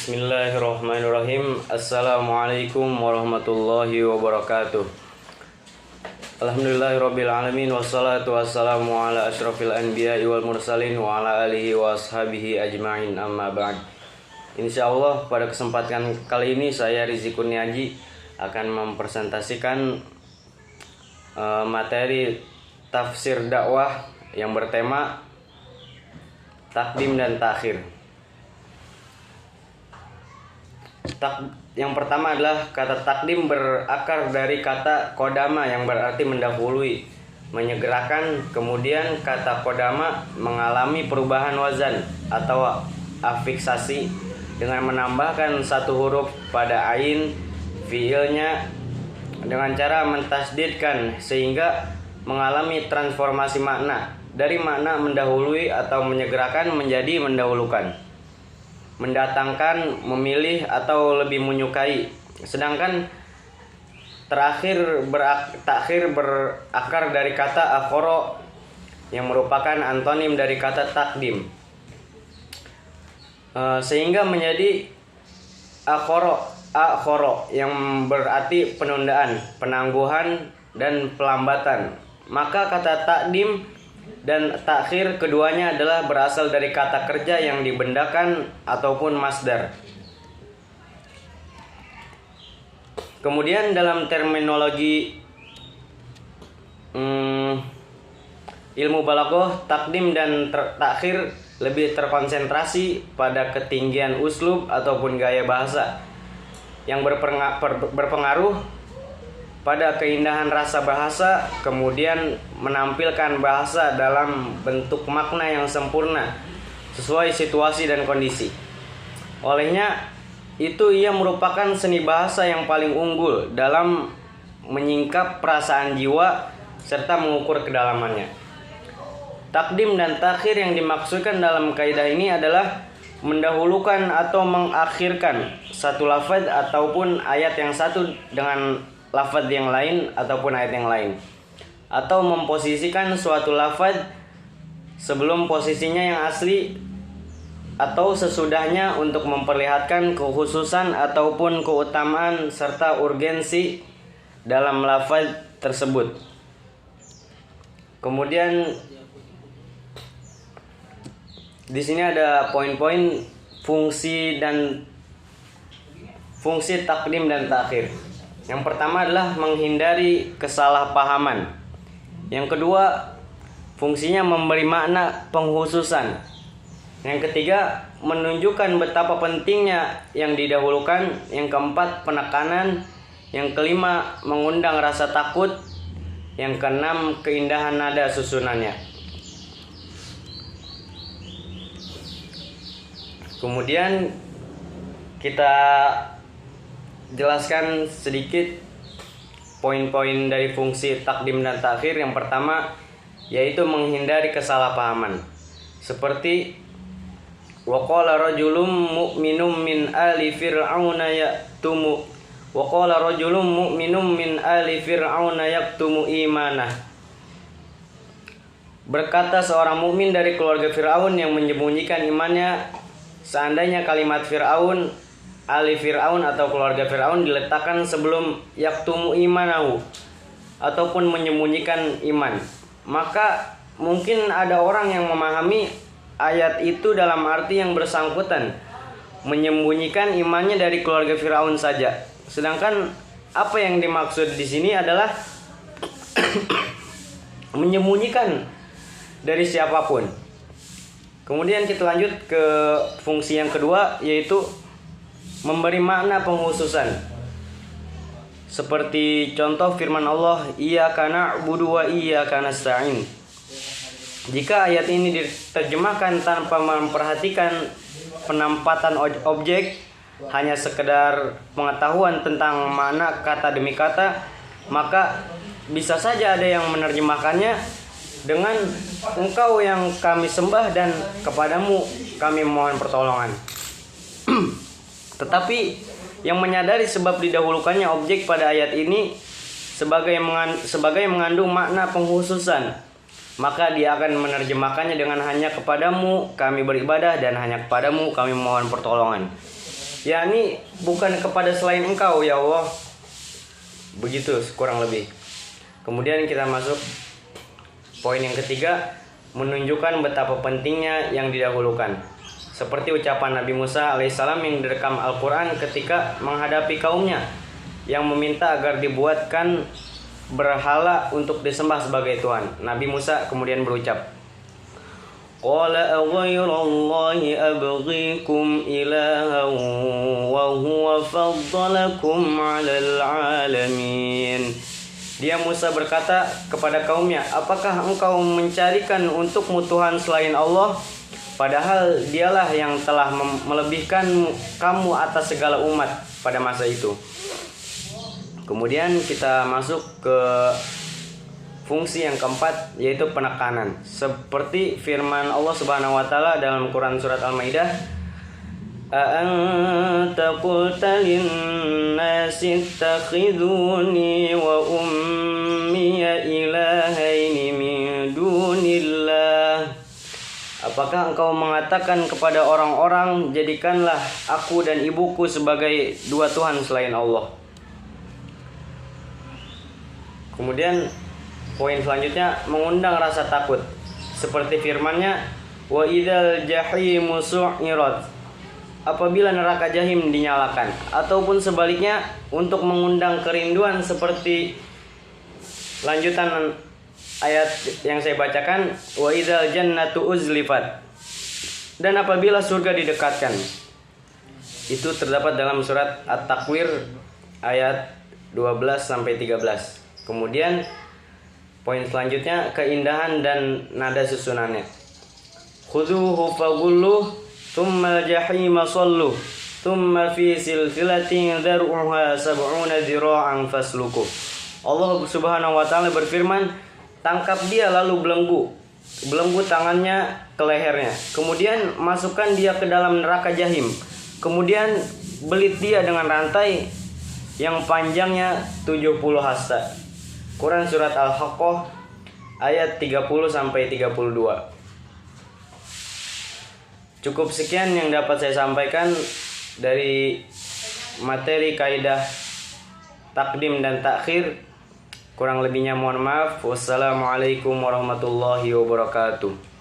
Bismillahirrahmanirrahim. Assalamualaikum warahmatullahi wabarakatuh. Alhamdulillahirabbil alamin wassalatu wassalamu ala asyrafil anbiya'i wal mursalin wa ala alihi wa ashabihi ajma'in, amma ba'd. Insyaallah pada kesempatan kali ini saya Rizky Kurniaji akan mempresentasikan materi tafsir dakwah yang bertema takdim dan takhir. Yang pertama adalah kata takdim berakar dari kata kodama yang berarti mendahului, menyegerakan. Kemudian kata kodama mengalami perubahan wazan atau afiksasi dengan menambahkan satu huruf pada ain fiilnya dengan cara mentasdidkan sehingga mengalami transformasi makna dari makna mendahului atau menyegerakan menjadi mendahulukan, mendatangkan, memilih atau lebih menyukai. Sedangkan takhir berakar dari kata akhoro yang merupakan antonim dari kata takdim, sehingga menjadi akhoro yang berarti penundaan, penangguhan dan pelambatan. Maka kata takdim dan takhir keduanya adalah berasal dari kata kerja yang dibendakan ataupun masdar. Kemudian dalam terminologi ilmu balaghah, takdim dan takhir lebih terkonsentrasi pada ketinggian uslub ataupun gaya bahasa yang berpengaruh pada keindahan rasa bahasa, kemudian menampilkan bahasa dalam bentuk makna yang sempurna sesuai situasi dan kondisi. Olehnya itu ia merupakan seni bahasa yang paling unggul dalam menyingkap perasaan jiwa serta mengukur kedalamannya. Takdim dan takhir yang dimaksudkan dalam kaidah ini adalah mendahulukan atau mengakhirkan satu lafaz ataupun ayat yang satu dengan lafaz yang lain ataupun ayat yang lain, atau memposisikan suatu lafaz sebelum posisinya yang asli atau sesudahnya untuk memperlihatkan kekhususan ataupun keutamaan serta urgensi dalam lafaz tersebut. Kemudian di sini ada poin-poin fungsi takdim dan takhir. Yang pertama adalah menghindari kesalahpahaman. Yang kedua, fungsinya memberi makna penghususan. Yang ketiga, menunjukkan betapa pentingnya yang didahulukan. Yang keempat, penekanan. Yang kelima, mengundang rasa takut. Yang keenam, keindahan nada susunannya. Kemudian kita jelaskan sedikit poin-poin dari fungsi takdim dan takhir. Yang pertama yaitu menghindari kesalahpahaman. Seperti waqala rajulun mu'minun min ali fir'auna yaktumu waqala rajulun mu'minun min ali fir'auna yaktumu imanah. Berkata seorang mukmin dari keluarga Fir'aun yang menyembunyikan imannya. Seandainya kalimat Fir'aun, Ali Fir'aun atau keluarga Fir'aun diletakkan sebelum yaktumu imanahu ataupun menyembunyikan iman, maka mungkin ada orang yang memahami ayat itu dalam arti yang bersangkutan menyembunyikan imannya dari keluarga Fir'aun saja. Sedangkan apa yang dimaksud di sini adalah menyembunyikan dari siapapun. Kemudian kita lanjut ke fungsi yang kedua, yaitu memberi makna penghususan. Seperti contoh firman Allah, iyyaka na'budu wa iyyaka nasta'in. Jika ayat ini diterjemahkan tanpa memperhatikan penempatan objek, hanya sekedar pengetahuan tentang makna kata demi kata, maka bisa saja ada yang menerjemahkannya dengan engkau yang kami sembah dan kepadamu kami mohon pertolongan. Tetapi yang menyadari sebab didahulukannya objek pada ayat ini sebagai mengandung makna penghususan, maka dia akan menerjemahkannya dengan hanya kepadamu kami beribadah dan hanya kepadamu kami mohon pertolongan. yakni bukan kepada selain Engkau ya Allah. Begitu kurang lebih. Kemudian kita masuk poin yang ketiga, menunjukkan betapa pentingnya yang didahulukan. Seperti ucapan Nabi Musa alaihissalam yang direkam Al-Quran ketika menghadapi kaumnya yang meminta agar dibuatkan berhala untuk disembah sebagai Tuhan. Nabi Musa kemudian berucap, Qala aghayrallahi abghikum ilahan wa huwa faddalakum 'alal 'alamin. Dia Musa berkata kepada kaumnya, apakah engkau mencarikan untukmu Tuhan selain Allah? Padahal dialah yang telah melebihkan kamu atas segala umat pada masa itu. Kemudian kita masuk ke fungsi yang keempat, yaitu penekanan. Seperti firman Allah Subhanahu wa taala dalam Quran surat Al-Maidah, "A'anta qulta lin-nasi ittakhiduni wa ummiya ilahaini min dunillah." Apakah engkau mengatakan kepada orang-orang, jadikanlah aku dan ibuku sebagai dua Tuhan selain Allah? Kemudian poin selanjutnya, mengundang rasa takut. Seperti firman-Nya, wa idzal jahimu su'irat. Apabila neraka jahim dinyalakan, ataupun sebaliknya untuk mengundang kerinduan seperti lanjutan ayat yang saya bacakan, wa idzal jannatu uzlifat. Dan apabila surga didekatkan. Itu terdapat dalam surat At-Takwir ayat 12 sampai 13. Kemudian poin selanjutnya, keindahan dan nada susunannya. Khudhuhu faghulluh thumma al-jahima salluh thumma fi silsilatin dhar'uha sab'una dhira'an fasluku. Allah Subhanahu wa taala berfirman, tangkap dia lalu belenggu tangannya ke lehernya. Kemudian masukkan dia ke dalam neraka jahim. Kemudian belit dia dengan rantai yang panjangnya 70 hasta. Quran surat Al-Haqqah ayat 30 sampai 32. Cukup sekian yang dapat saya sampaikan dari materi kaidah takdim dan takhir. Kurang lebihnya mohon maaf. Wassalamualaikum warahmatullahi wabarakatuh.